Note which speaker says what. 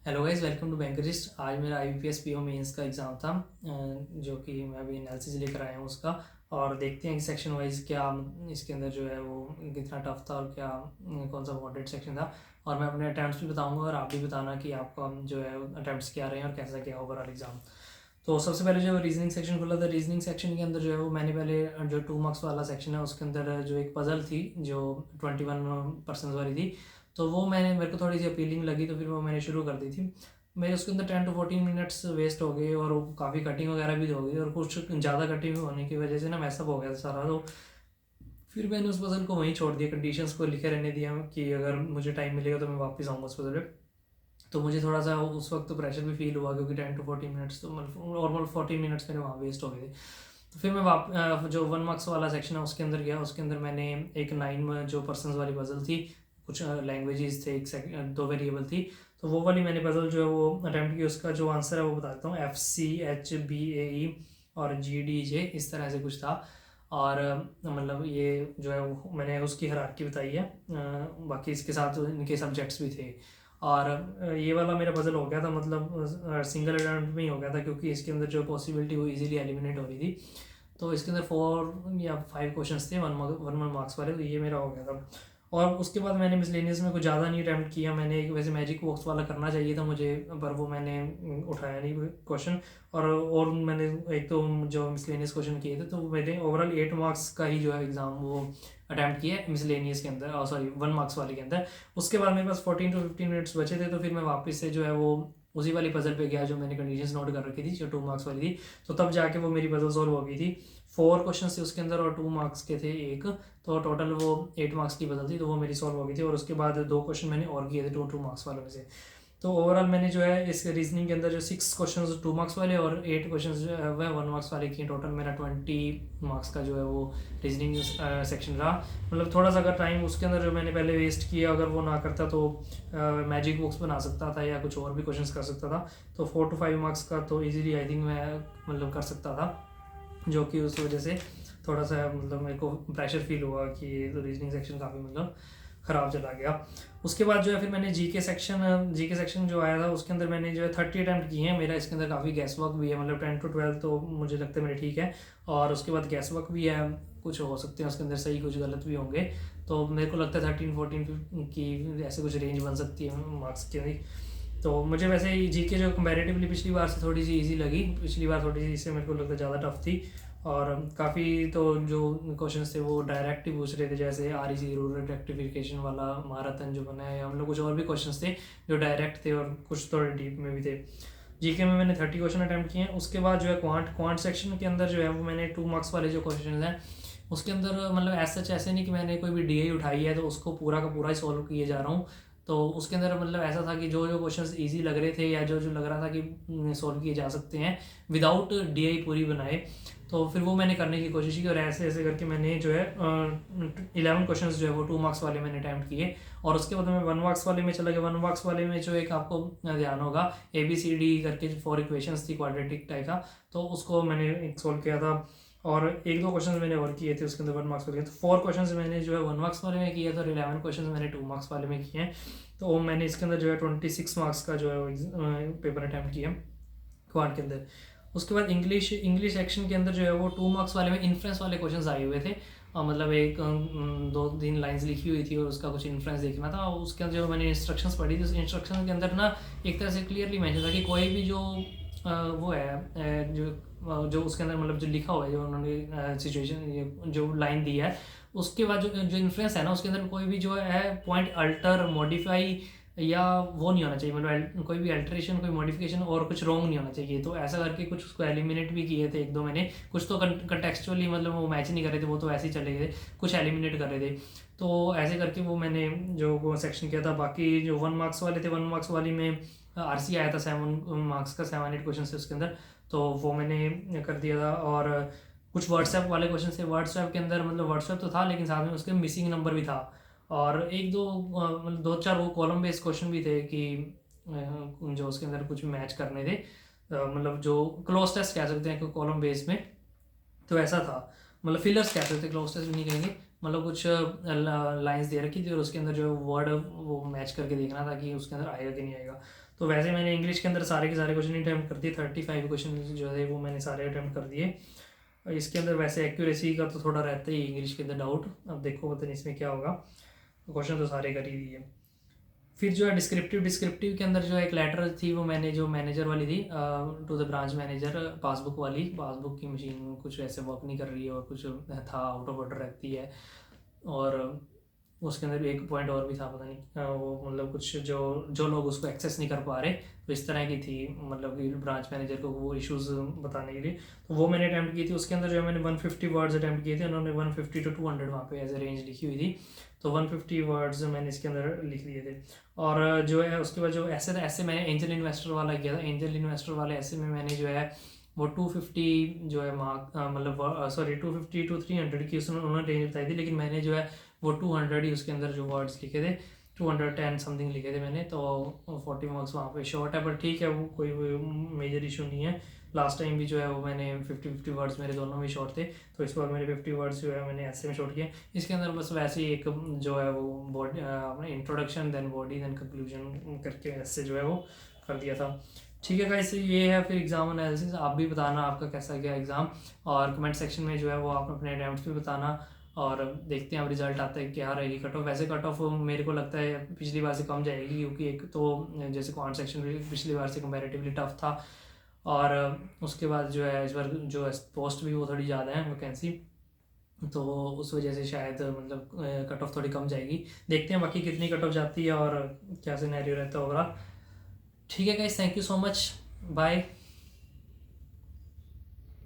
Speaker 1: Hello guys, welcome to Bankerist. आज मेरा IBPS PO mains का एग्ज़ाम था, जो कि मैं अभी एनालिसिस लेकर आया हूँ उसका। और देखते हैं कि सेक्शन वाइज क्या इसके अंदर जो है वो कितना टफ था और क्या कौन सा मॉडरेट सेक्शन था। और मैं अपने अटैम्प्ट्स भी बताऊंगा और आप भी बताना कि आपका जो है अटैम्प्ट्स क्या रहे हैं और कैसा क्या ओवरऑल एग्ज़ाम। तो सबसे पहले जो रीजनिंग सेक्शन खुला था, रीजनिंग सेक्शन के अंदर जो है वो मैंने पहले जो 2 मार्क्स वाला सेक्शन है उसके अंदर जो एक पजल थी जो 21% वाली थी, तो वो मेरे को थोड़ी सी अपीलिंग लगी, तो फिर वो मैंने शुरू कर दी थी। मेरे उसके अंदर 10 to 14 मिनट्स वेस्ट हो गए और काफ़ी कटिंग वगैरह भी हो गई और कुछ ज़्यादा कटिंग होने की वजह से ना मैसअप हो गया था सारा। तो फिर मैंने उस पजल को वहीं छोड़ दिया, कंडीशंस को लिखे रहने दिया कि अगर मुझे टाइम मिलेगा तो मैं वापस आऊँगा उस पजल पे। तो मुझे थोड़ा सा उस वक्त तो प्रेशर भी फील हुआ, क्योंकि 10 to 14 मिनट्स तो मतलब ऑलमोस्ट 14 मिनट्स मेरे वहाँ वेस्ट हो गए थे। तो फिर मैं जो 1 मार्क्स वाला सेक्शन है उसके अंदर गया। उसके अंदर मैंने एक 9 जो पर्सनस वाली पजल थी, कुछ लैंग्वेजेस थे, दो वेरिएबल थी, तो वो वाली मैंने पजल जो है वो अटैम्प्ट की। उसका जो आंसर है वो बताता हूँ, FCHBAE और GDJ, इस तरह से कुछ था। और मतलब ये जो है वो मैंने उसकी हायरार्की बताई है। बाकी इसके साथ इनके सब्जेक्ट्स भी थे। और ये वाला मेरा पजल हो गया था, मतलब सिंगल अटेम्प्ट में ही हो गया था, क्योंकि इसके अंदर जो पॉसिबिलिटी वो इजीली एलिमिनेट हो रही थी। तो इसके अंदर 4 या 5 क्वेश्चंस थे, वन मार्क्स वाले, तो ये मेरा हो गया था। और उसके बाद मैंने मिसलेनियस में कुछ ज़्यादा नहीं अटैम्प्ट किया। मैंने एक वैसे मैजिक बॉक्स वाला करना चाहिए था मुझे, पर वो मैंने उठाया नहीं क्वेश्चन। और मैंने एक तो जो मिसलेनियस क्वेश्चन किए थे, तो मैंने ओवरऑल 8 मार्क्स का ही जो है एग्ज़ाम वो अटैम्प्ट किया मिसलेनियस के अंदर, सॉरी 1 मार्क्स वाले के अंदर। उसके बाद मेरे पास 14 to 15 मिनट्स बचे थे, तो फिर मैं वापस से जो है वो उसी वाली पजल पे गया जो मैंने कंडीशंस नोट कर रखी थी, जो 2 मार्क्स वाली थी। तो तब जाके वो मेरी पजल सॉल्व हो गई थी। 4 क्वेश्चन थे उसके अंदर और 2 मार्क्स के थे एक, तो टोटल वो 8 मार्क्स की पजल थी, तो वो मेरी सॉल्व हो गई थी। और उसके बाद 2 क्वेश्चन मैंने और किए थे 2 मार्क्स वालों में से। तो ओवरऑल मैंने जो है इस रीजनिंग के अंदर जो 6 क्वेश्चन 2 मार्क्स वाले और 8 क्वेश्चन जो है वह 1 मार्क्स वाले किए। टोटल मेरा 20 मार्क्स का जो है वो रीजनिंग सेक्शन रहा। मतलब थोड़ा सा अगर टाइम उसके अंदर जो मैंने पहले वेस्ट किया अगर वो ना करता, तो मैजिक बॉक्स बना सकता था या कुछ और भी क्वेश्चंस कर सकता था। तो 4 to 5 मार्क्स का तो इजीली आई थिंक मैं मतलब कर सकता था, जो कि उस वजह से थोड़ा सा मतलब मेरे को प्रेशर फील हुआ कि ये तो रीजनिंग सेक्शन काफ़ी मतलब ख़राब चला गया। उसके बाद जो है फिर मैंने जीके सेक्शन जो आया था उसके अंदर मैंने जो है 30 अटैम्प्ट किए हैं। मेरा इसके अंदर काफ़ी गैस वर्क भी है, मतलब 10 to 12 तो मुझे लगता है मेरे ठीक है। और उसके बाद गैस वर्क भी है, कुछ हो सकते हैं उसके अंदर सही, कुछ गलत भी होंगे। तो मेरे को लगता है 13-14 की ऐसे कुछ रेंज बन सकती है मार्क्स की। तो मुझे वैसे ही जीके जो कंपैरेटिवली पिछली बार से थोड़ी सी इजी लगी, पिछली बार थोड़ी सी इससे मेरे को लगता है ज़्यादा टफ थी। और काफ़ी तो जो क्वेश्चंस थे वो डायरेक्ट ही पूछ रहे थे, जैसे REC रूरल रेक्टिफिकेशन वाला महारथन जो बना है, हम लोग कुछ और भी क्वेश्चंस थे जो डायरेक्ट थे और कुछ थोड़े डीप में भी थे। जीके में मैंने 30 क्वेश्चन अटैम्प्ट किए हैं। उसके बाद जो है क्वांट सेक्शन के अंदर जो है वो मैंने 2 मार्क्स वाले जो क्वेश्चन हैं उसके अंदर मतलब ऐसे नहीं कि मैंने कोई भी DI उठाई है तो उसको पूरा का पूरा ही सॉल्व किए जा रहा हूँ। तो उसके अंदर मतलब ऐसा था कि जो जो क्वेश्चंस इजी लग रहे थे या जो जो लग रहा था कि सॉल्व किए जा सकते हैं विदाउट DI पूरी बनाए, तो फिर वो मैंने करने की कोशिश की। और ऐसे ऐसे करके मैंने जो है 11 क्वेश्चन जो है वो 2 मार्क्स वाले मैंने अटैम्प्ट किए। और उसके बाद मैं 1 मार्क्स वाले में चला गया। 1 मार्क्स वाले में जो एक आपको ध्यान होगा ABCD करके 4 इक्वेशंस थी क्वाड्रेटिक टाइप का, तो उसको मैंने एक सॉल्व किया था। और 1-2 क्वेश्चन मैंने और किए थे उसके अंदर 1 मार्क्स वाले। तो 4 क्वेश्चन मैंने जो है 1 मार्क्स वाले में किया था और 11 क्वेश्चन मैंने 2 मार्क्स वाले में किए हैं। तो मैंने इसके अंदर जो है 26 मार्क्स का जो है पेपर अटैम्प्ट किया क्वांट के अंदर। उसके बाद इंग्लिश सेक्शन के अंदर जो है वो 2 मार्क्स वाले में इन्फ्रेंस वाले क्वेश्चन आए हुए थे। मतलब एक 2-3 लाइंस लिखी हुई थी और उसका कुछ इन्फ्रेंस देखना था। उसके अंदर जो मैंने इंस्ट्रक्शंस पढ़ी थी उस इंस्ट्रक्शन के अंदर ना एक तरह से क्लियरली मेंशन था कि कोई भी जो वो है जो उसके अंदर मतलब जो लिखा हुआ है, जो उन्होंने सिचुएशन जो लाइन दी है उसके बाद जो जो इन्फ्लुएंस है ना उसके अंदर कोई भी जो है पॉइंट अल्टर मॉडिफाई या वो नहीं होना चाहिए, मतलब कोई भी अल्टरेशन कोई मॉडिफिकेशन और कुछ रॉन्ग नहीं होना चाहिए। तो ऐसा करके कुछ उसको एलिमिनेट भी किए थे 1-2 मैंने, कुछ तो कंटेक्चुअली मतलब वो मैच नहीं कर रहे थे, वो तो ऐसे ही चले गए थे, कुछ एलिमिनेट कर रहे थे। तो ऐसे करके वो मैंने जो वो सेक्शन किया था। बाकी जो 1 मार्क्स वाले थे 1 मार्क्स वाली में RC आया था 7 मार्क्स का, 7-8 क्वेश्चन थे उसके अंदर, तो वो मैंने कर दिया था। और कुछ व्हाट्सएप वाले क्वेश्चन थे, व्हाट्सएप के अंदर मतलब व्हाट्सएप तो था लेकिन साथ में उसके मिसिंग नंबर भी था। और 1-2 मतलब 2-4 वो कॉलम बेस्ड क्वेश्चन भी थे कि जो उसके अंदर कुछ मैच करने थे, मतलब जो क्लोज टेस्ट कह सकते हैं कॉलम बेस में, तो ऐसा था। मतलब फिलर्स कह सकते हैं, क्लोज टेस्ट भी नहीं कहेंगे, मतलब कुछ लाइंस दे रखी थी और उसके अंदर जो वर्ड वो मैच करके देखना था कि उसके अंदर आएगा कि नहीं आएगा। तो वैसे मैंने इंग्लिश के अंदर सारे के सारे क्वेश्चन अटैम्प्ट कर दिए, 35 क्वेश्चन जो है वो मैंने सारे अटैम्प्ट कर दिए। और इसके अंदर वैसे एक्यूरेसी का तो थोड़ा रहता ही इंग्लिश के अंदर डाउट, अब देखो पता नहीं इसमें क्या होगा, क्वेश्चन तो सारे कर ही दिए। फिर जो है डिस्क्रिप्टिव के अंदर जो एक लेटर थी वो मैंने जो मैनेजर वाली थी, to the branch manager, passbook वाली, पासबुक की मशीन कुछ ऐसे वर्क नहीं कर रही है और कुछ था आउट ऑफ ऑर्डर रहती है, और उसके अंदर भी एक पॉइंट और भी था, पता नहीं वो मतलब कुछ जो जो लोग उसको एक्सेस नहीं कर पा रहे, तो इस तरह की थी, मतलब कि ब्रांच मैनेजर को वो इश्यूज बताने के लिए। तो वो मैंने अटैम्प्ट की थी। उसके अंदर जो है मैंने 150 वर्ड्स अटैम्प्ट किए थे, उन्होंने 150 to 200 वहाँ पे एज ए रेंज लिखी हुई थी, तो 150 वर्ड्स मैंने इसके अंदर लिख दिए थे। और जो है उसके बाद जो ऐसे ऐसे मैंने एंजल इन्वेस्टर वाला किया था, एंजल इन्वेस्टर वाले ऐसे में मैंने जो है वो 250 जो है मार्क, मतलब सॉरी 250 to 300 की उसने उन्होंने रेंज बताई थी, लेकिन मैंने जो है वो 200 ही उसके अंदर जो वर्ड्स लिखे थे, 210 समथिंग लिखे थे मैंने, तो 40 मार्क्स वहाँ पे शॉर्ट है, पर ठीक है वो कोई मेजर इशू नहीं है। लास्ट टाइम भी जो है वो मैंने 50 वर्ड्स मेरे दोनों में शॉर्ट थे, तो इस बार मेरे 50 वर्ड्स जो है मैंने ऐसे में शॉर्ट किए। इसके अंदर बस वैसे ही एक जो है वो बॉडी अपने introduction then body then conclusion करके ऐसे जो है वो कर दिया था। ठीक है गाइस, ये है फिर एग्जाम एनालिसिस। आप भी बताना आपका कैसा गया एग्ज़ाम, और कमेंट सेक्शन में जो है वो आप अपने अटैम्प्ट्स भी बताना, और देखते हैं अब रिजल्ट आता है क्या रहेगी कट ऑफ। वैसे कट ऑफ मेरे को लगता है पिछली बार से कम जाएगी, क्योंकि एक तो जैसे क्वांट सेक्शन भी पिछली बार से कंपैरेटिवली टफ था, और उसके बाद जो है इस बार जो है पोस्ट भी वो थोड़ी ज़्यादा है वैकेंसी, तो उस वजह से शायद मतलब कट ऑफ थोड़ी कम जाएगी। देखते हैं बाकी कितनी कट ऑफ जाती है और क्या सिनेरियो रहता होगा। ठीक है guys, thank you so much, bye.